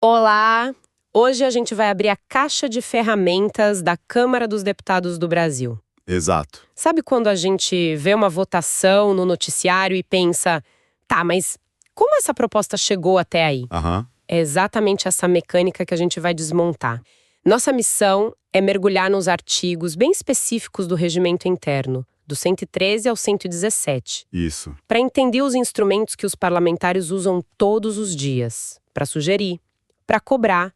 Olá! Hoje a gente vai abrir a caixa de ferramentas da Câmara dos Deputados do Brasil. Exato. Sabe quando a gente vê uma votação no noticiário e pensa, tá, mas como essa proposta chegou até aí? Aham. É exatamente essa mecânica que a gente vai desmontar. Nossa missão é mergulhar nos artigos bem específicos do regimento interno, do 113 ao 117, Isso. para entender os instrumentos que os parlamentares usam todos os dias, para sugerir, para cobrar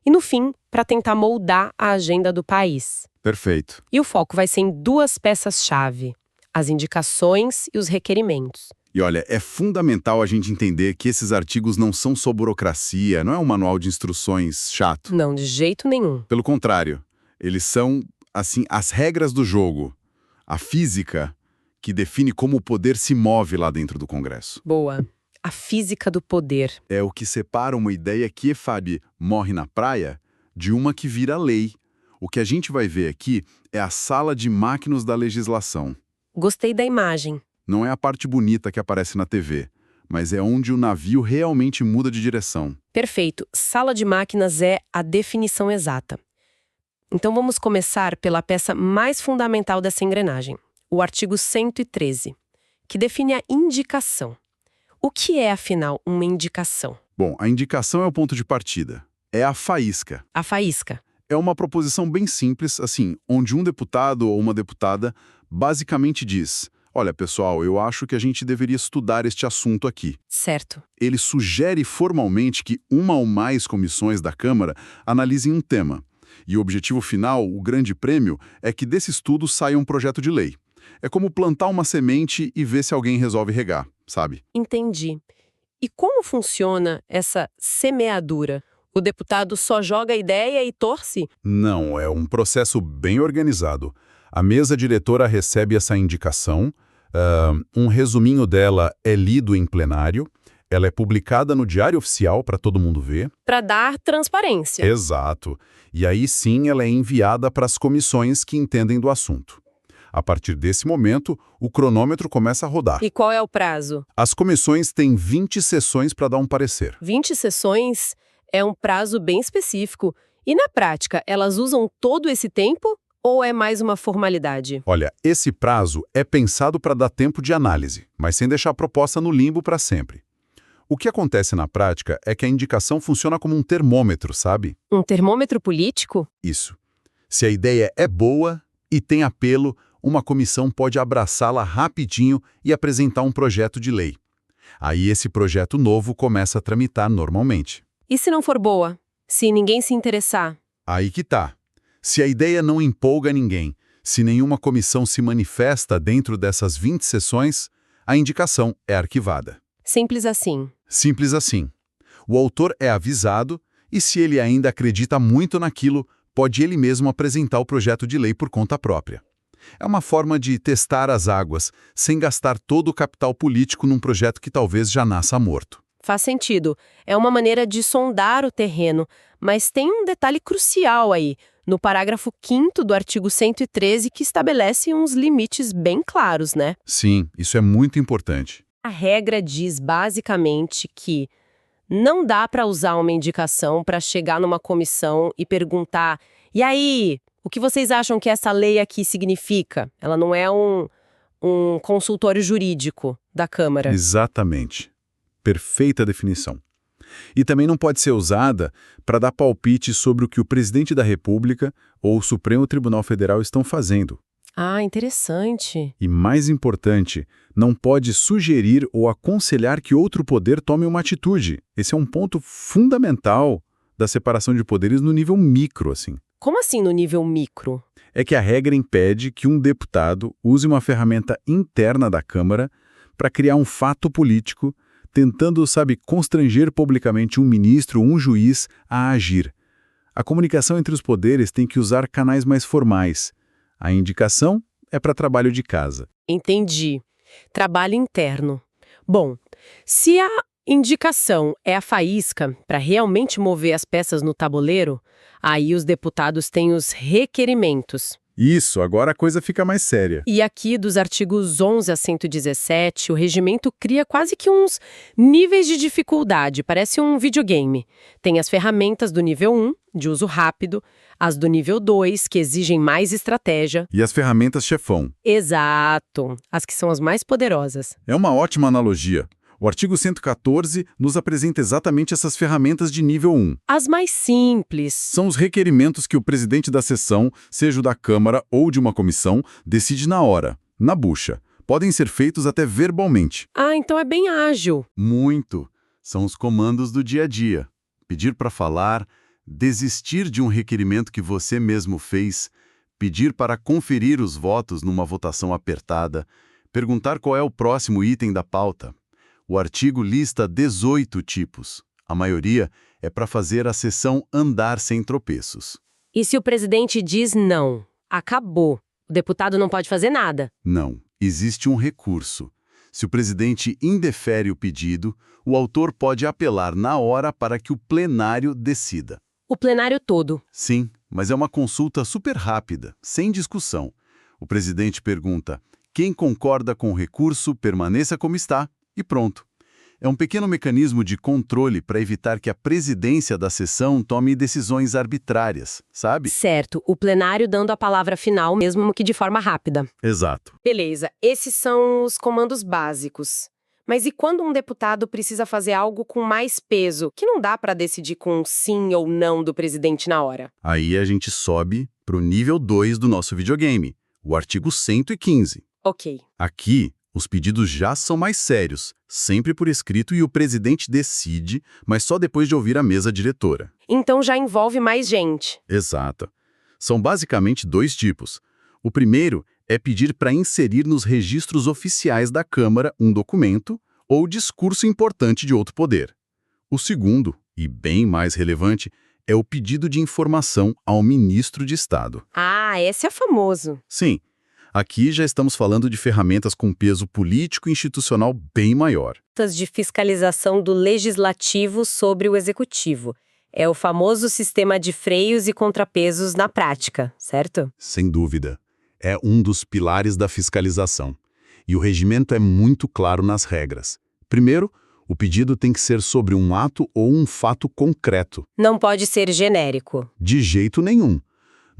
e, no fim, para tentar moldar a agenda do país. Perfeito. E o foco vai ser em duas peças-chave: as indicações e os requerimentos. E olha, é fundamental a gente entender que esses artigos não são só burocracia, não é um manual de instruções chato. Não, de jeito nenhum. Pelo contrário, eles são, assim, as regras do jogo, a física que define como o poder se move lá dentro do Congresso. Boa. A física do poder. É o que separa uma ideia que, Fábio, morre na praia, de uma que vira lei. O que a gente vai ver aqui é a sala de máquinas da legislação. Gostei da imagem. Não é a parte bonita que aparece na TV, mas é onde o navio realmente muda de direção. Perfeito. Sala de máquinas é a definição exata. Então vamos começar pela peça mais fundamental dessa engrenagem, o artigo 113, que define a indicação. O que é, afinal, uma indicação? Bom, a indicação é o ponto de partida. É a faísca. A faísca. É uma proposição bem simples, assim, onde um deputado ou uma deputada basicamente diz: olha, pessoal, eu acho que a gente deveria estudar este assunto aqui. Certo. Ele sugere formalmente que uma ou mais comissões da Câmara analisem um tema. E o objetivo final, o grande prêmio, é que desse estudo saia um projeto de lei. É como plantar uma semente e ver se alguém resolve regar, sabe? Entendi. E como funciona essa semeadura? O deputado só joga a ideia e torce? Não, é um processo bem organizado. A mesa diretora recebe essa indicação, um resuminho dela é lido em plenário, ela é publicada no Diário Oficial para todo mundo ver. Para dar transparência. Exato. E aí sim ela é enviada para as comissões que entendem do assunto. A partir desse momento, o cronômetro começa a rodar. E qual é o prazo? As comissões têm 20 sessões para dar um parecer. 20 sessões é um prazo bem específico. E na prática, elas usam todo esse tempo ou é mais uma formalidade? Olha, esse prazo é pensado para dar tempo de análise, mas sem deixar a proposta no limbo para sempre. O que acontece na prática é que a indicação funciona como um termômetro, sabe? Um termômetro político? Isso. Se a ideia é boa e tem apelo, uma comissão pode abraçá-la rapidinho e apresentar um projeto de lei. Aí esse projeto novo começa a tramitar normalmente. E se não for boa? Se ninguém se interessar? Aí que tá. Se a ideia não empolga ninguém, se nenhuma comissão se manifesta dentro dessas 20 sessões, a indicação é arquivada. Simples assim. Simples assim. O autor é avisado e, se ele ainda acredita muito naquilo, pode ele mesmo apresentar o projeto de lei por conta própria. É uma forma de testar as águas, sem gastar todo o capital político num projeto que talvez já nasça morto. Faz sentido. É uma maneira de sondar o terreno, mas tem um detalhe crucial aí, no parágrafo 5º do artigo 113, que estabelece uns limites bem claros, né? Sim, isso é muito importante. A regra diz basicamente que não dá para usar uma indicação para chegar numa comissão e perguntar: e aí, o que vocês acham que essa lei aqui significa? Ela não é um consultório jurídico da Câmara. Exatamente. Perfeita definição. E também não pode ser usada para dar palpite sobre o que o presidente da República ou o Supremo Tribunal Federal estão fazendo. Ah, interessante. E mais importante, não pode sugerir ou aconselhar que outro poder tome uma atitude. Esse é um ponto fundamental da separação de poderes no nível micro, assim. Como assim no nível micro? É que a regra impede que um deputado use uma ferramenta interna da Câmara para criar um fato político, tentando, constranger publicamente um ministro ou um juiz a agir. A comunicação entre os poderes tem que usar canais mais formais. A indicação é para trabalho de casa. Entendi. Trabalho interno. Bom, se a indicação é a faísca para realmente mover as peças no tabuleiro, aí os deputados têm os requerimentos. Isso, agora a coisa fica mais séria. E aqui, dos artigos 11 a 117, o regimento cria quase que uns níveis de dificuldade, parece um videogame. Tem as ferramentas do nível 1, de uso rápido, as do nível 2, que exigem mais estratégia. E as ferramentas chefão. Exato, as que são as mais poderosas. É uma ótima analogia. O artigo 114 nos apresenta exatamente essas ferramentas de nível 1. As mais simples. São os requerimentos que o presidente da sessão, seja o da Câmara ou de uma comissão, decide na hora, na bucha. Podem ser feitos até verbalmente. Ah, então é bem ágil. Muito. São os comandos do dia a dia. Pedir para falar, desistir de um requerimento que você mesmo fez, pedir para conferir os votos numa votação apertada, perguntar qual é o próximo item da pauta. O artigo lista 18 tipos. A maioria é para fazer a sessão andar sem tropeços. E se o presidente diz não? Acabou. O deputado não pode fazer nada. Não. Existe um recurso. Se o presidente indefere o pedido, o autor pode apelar na hora para que o plenário decida. O plenário todo. Sim, mas é uma consulta super rápida, sem discussão. O presidente pergunta: quem concorda com o recurso, permaneça como está. E pronto. É um pequeno mecanismo de controle para evitar que a presidência da sessão tome decisões arbitrárias, sabe? Certo, o plenário dando a palavra final, mesmo que de forma rápida. Exato. Beleza, esses são os comandos básicos. Mas e quando um deputado precisa fazer algo com mais peso, que não dá para decidir com um sim ou não do presidente na hora? Aí a gente sobe para o nível 2 do nosso videogame, o artigo 115. Ok. Aqui, os pedidos já são mais sérios, sempre por escrito e o presidente decide, mas só depois de ouvir a mesa diretora. Então já envolve mais gente. Exato. São basicamente dois tipos. O primeiro é pedir para inserir nos registros oficiais da Câmara um documento ou discurso importante de outro poder. O segundo, e bem mais relevante, é o pedido de informação ao ministro de Estado. Ah, esse é famoso. Sim. Aqui já estamos falando de ferramentas com peso político e institucional bem maior. De fiscalização do legislativo sobre o executivo. É o famoso sistema de freios e contrapesos na prática, certo? Sem dúvida. É um dos pilares da fiscalização. E o regimento é muito claro nas regras. Primeiro, o pedido tem que ser sobre um ato ou um fato concreto. Não pode ser genérico. De jeito nenhum.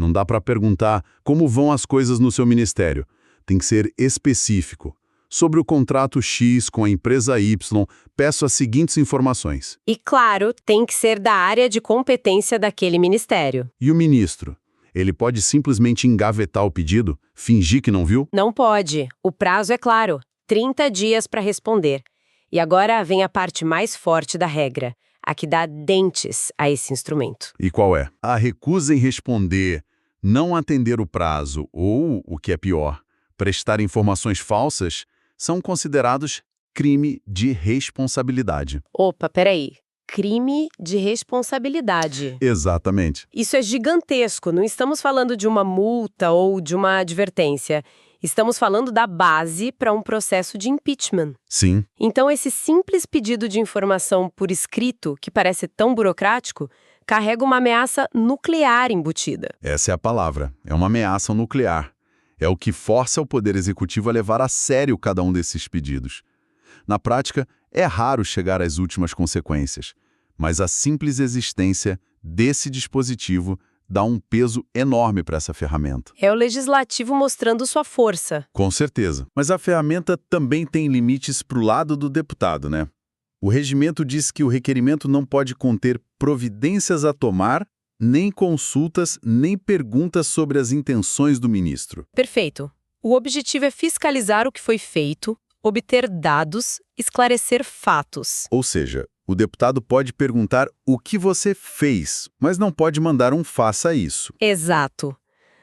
Não dá para perguntar como vão as coisas no seu ministério. Tem que ser específico. Sobre o contrato X com a empresa Y, peço as seguintes informações. E, claro, tem que ser da área de competência daquele ministério. E o ministro? Ele pode simplesmente engavetar o pedido, fingir que não viu? Não pode. O prazo é claro, 30 dias para responder. E agora vem a parte mais forte da regra, a que dá dentes a esse instrumento. E qual é? A recusa em responder, não atender o prazo ou, o que é pior, prestar informações falsas, são considerados crime de responsabilidade. Opa, peraí. Crime de responsabilidade. Exatamente. Isso é gigantesco. Não estamos falando de uma multa ou de uma advertência. Estamos falando da base para um processo de impeachment. Sim. Então, esse simples pedido de informação por escrito, que parece tão burocrático, carrega uma ameaça nuclear embutida. Essa é a palavra. É uma ameaça nuclear. É o que força o Poder Executivo a levar a sério cada um desses pedidos. Na prática, é raro chegar às últimas consequências, mas a simples existência desse dispositivo dá um peso enorme para essa ferramenta. É o legislativo mostrando sua força. Com certeza. Mas a ferramenta também tem limites para o lado do deputado, né? O regimento diz que o requerimento não pode conter providências a tomar, nem consultas, nem perguntas sobre as intenções do ministro. Perfeito. O objetivo é fiscalizar o que foi feito, obter dados, esclarecer fatos. Ou seja, o deputado pode perguntar o que você fez, mas não pode mandar um faça isso. Exato.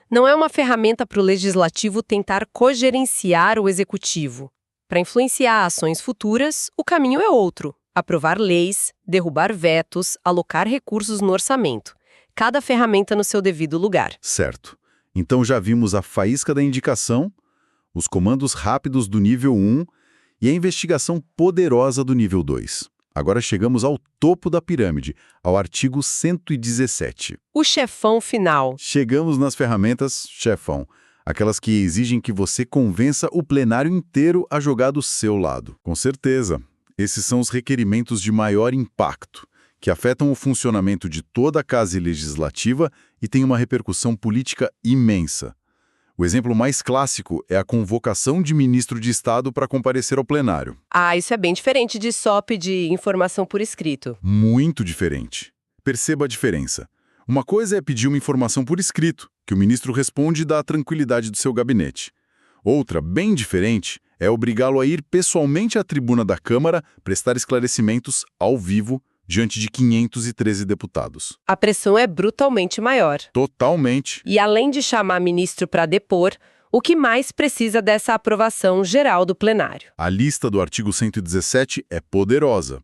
Não é uma ferramenta para o legislativo tentar cogerenciar o executivo. Para influenciar ações futuras, o caminho é outro: aprovar leis, derrubar vetos, alocar recursos no orçamento. Cada ferramenta no seu devido lugar. Certo. Então já vimos a faísca da indicação, os comandos rápidos do nível 1 e a investigação poderosa do nível 2. Agora chegamos ao topo da pirâmide, ao artigo 117. O chefão final. Chegamos nas ferramentas chefão, aquelas que exigem que você convença o plenário inteiro a jogar do seu lado. Com certeza, esses são os requerimentos de maior impacto, que afetam o funcionamento de toda a Casa Legislativa e têm uma repercussão política imensa. O exemplo mais clássico é a convocação de ministro de Estado para comparecer ao plenário. Ah, isso é bem diferente de só pedir informação por escrito. Muito diferente. Perceba a diferença. Uma coisa é pedir uma informação por escrito, que o ministro responde e dá a tranquilidade do seu gabinete. Outra, bem diferente, é obrigá-lo a ir pessoalmente à tribuna da Câmara prestar esclarecimentos ao vivo diante de 513 deputados. A pressão é brutalmente maior. Totalmente. E além de chamar ministro para depor, o que mais precisa dessa aprovação geral do plenário? A lista do artigo 117 é poderosa.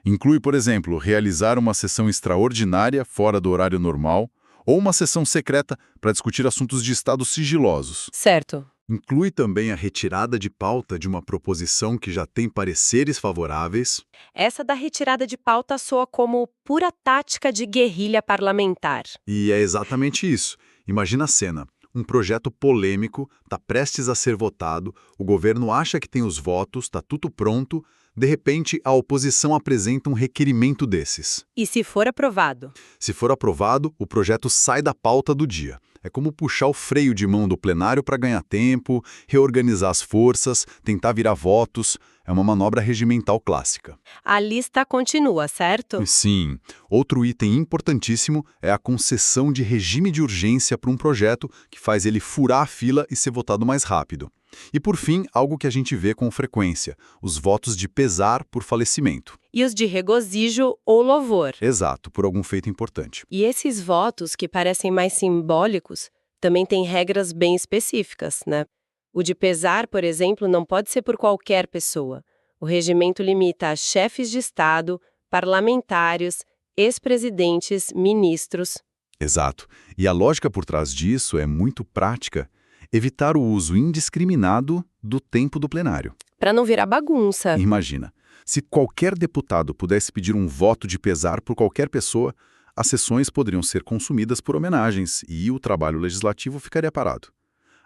Inclui, por exemplo, realizar uma sessão extraordinária fora do horário normal ou uma sessão secreta para discutir assuntos de Estado sigilosos. Certo. Inclui também a retirada de pauta de uma proposição que já tem pareceres favoráveis. Essa da retirada de pauta soa como pura tática de guerrilha parlamentar. E é exatamente isso. Imagina a cena. Um projeto polêmico, está prestes a ser votado, o governo acha que tem os votos, está tudo pronto, de repente a oposição apresenta um requerimento desses. E se for aprovado? Se for aprovado, o projeto sai da pauta do dia. É como puxar o freio de mão do plenário para ganhar tempo, reorganizar as forças, tentar virar votos. É uma manobra regimental clássica. A lista continua, certo? Sim. Outro item importantíssimo é a concessão de regime de urgência para um projeto que faz ele furar a fila e ser votado mais rápido. E, por fim, algo que a gente vê com frequência, os votos de pesar por falecimento. E os de regozijo ou louvor. Exato, por algum feito importante. E esses votos, que parecem mais simbólicos, também têm regras bem específicas, né? O de pesar, por exemplo, não pode ser por qualquer pessoa. O regimento limita a chefes de Estado, parlamentares, ex-presidentes, ministros. Exato. E a lógica por trás disso é muito prática. Evitar o uso indiscriminado do tempo do plenário. Para não virar bagunça. Imagina, se qualquer deputado pudesse pedir um voto de pesar por qualquer pessoa, as sessões poderiam ser consumidas por homenagens e o trabalho legislativo ficaria parado.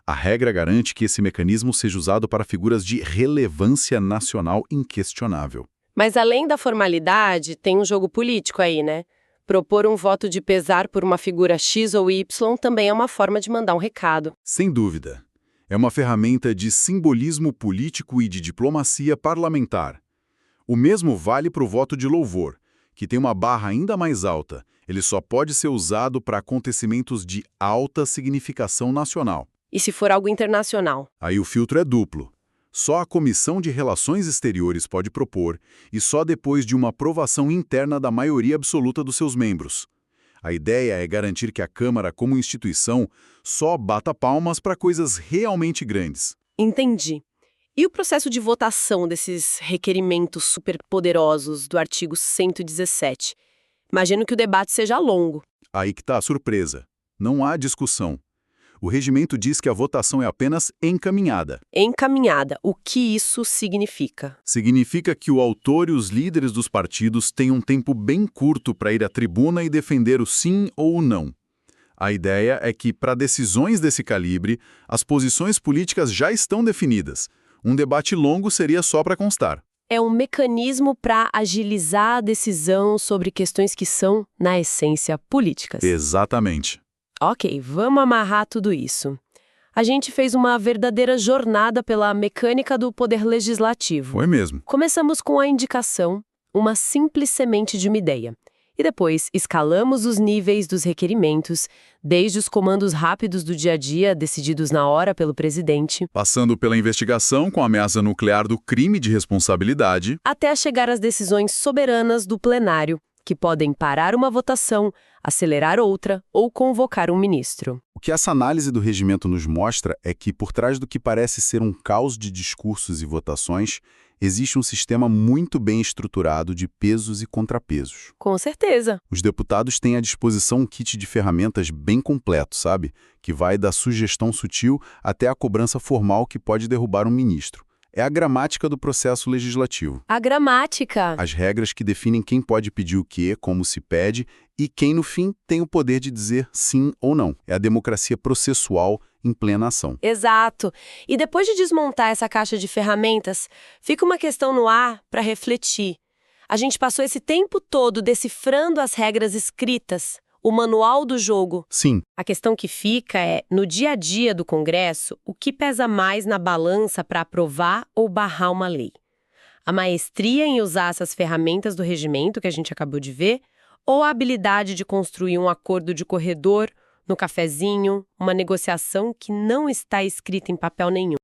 A regra garante que esse mecanismo seja usado para figuras de relevância nacional inquestionável. Mas além da formalidade, tem um jogo político aí, né? Propor um voto de pesar por uma figura X ou Y também é uma forma de mandar um recado. Sem dúvida. É uma ferramenta de simbolismo político e de diplomacia parlamentar. O mesmo vale para o voto de louvor, que tem uma barra ainda mais alta. Ele só pode ser usado para acontecimentos de alta significação nacional. E se for algo internacional? Aí o filtro é duplo. Só a Comissão de Relações Exteriores pode propor, e só depois de uma aprovação interna da maioria absoluta dos seus membros. A ideia é garantir que a Câmara, como instituição, só bata palmas para coisas realmente grandes. Entendi. E o processo de votação desses requerimentos superpoderosos do artigo 117? Imagino que o debate seja longo. Aí que está a surpresa. Não há discussão. O regimento diz que a votação é apenas encaminhada. Encaminhada. O que isso significa? Significa que o autor e os líderes dos partidos têm um tempo bem curto para ir à tribuna e defender o sim ou o não. A ideia é que, para decisões desse calibre, as posições políticas já estão definidas. Um debate longo seria só para constar. É um mecanismo para agilizar a decisão sobre questões que são, na essência, políticas. Exatamente. Ok, vamos amarrar tudo isso. A gente fez uma verdadeira jornada pela mecânica do poder legislativo. Foi mesmo. Começamos com a indicação, uma simples semente de uma ideia. E depois escalamos os níveis dos requerimentos, desde os comandos rápidos do dia a dia, decididos na hora pelo presidente, Passando pela investigação com a ameaça nuclear do crime de responsabilidade, até chegar às decisões soberanas do plenário, que podem parar uma votação, acelerar outra ou convocar um ministro. O que essa análise do regimento nos mostra é que, por trás do que parece ser um caos de discursos e votações, existe um sistema muito bem estruturado de pesos e contrapesos. Com certeza. Os deputados têm à disposição um kit de ferramentas bem completo, sabe? Que vai da sugestão sutil até a cobrança formal que pode derrubar um ministro. É a gramática do processo legislativo. A gramática. As regras que definem quem pode pedir o quê, como se pede, e quem, no fim, tem o poder de dizer sim ou não. É a democracia processual em plena ação. Exato. E depois de desmontar essa caixa de ferramentas, fica uma questão no ar para refletir. A gente passou esse tempo todo decifrando as regras escritas, o manual do jogo. Sim. A questão que fica é, no dia a dia do Congresso, o que pesa mais na balança para aprovar ou barrar uma lei? A maestria em usar essas ferramentas do regimento que a gente acabou de ver, ou a habilidade de construir um acordo de corredor, no cafezinho, uma negociação que não está escrita em papel nenhum?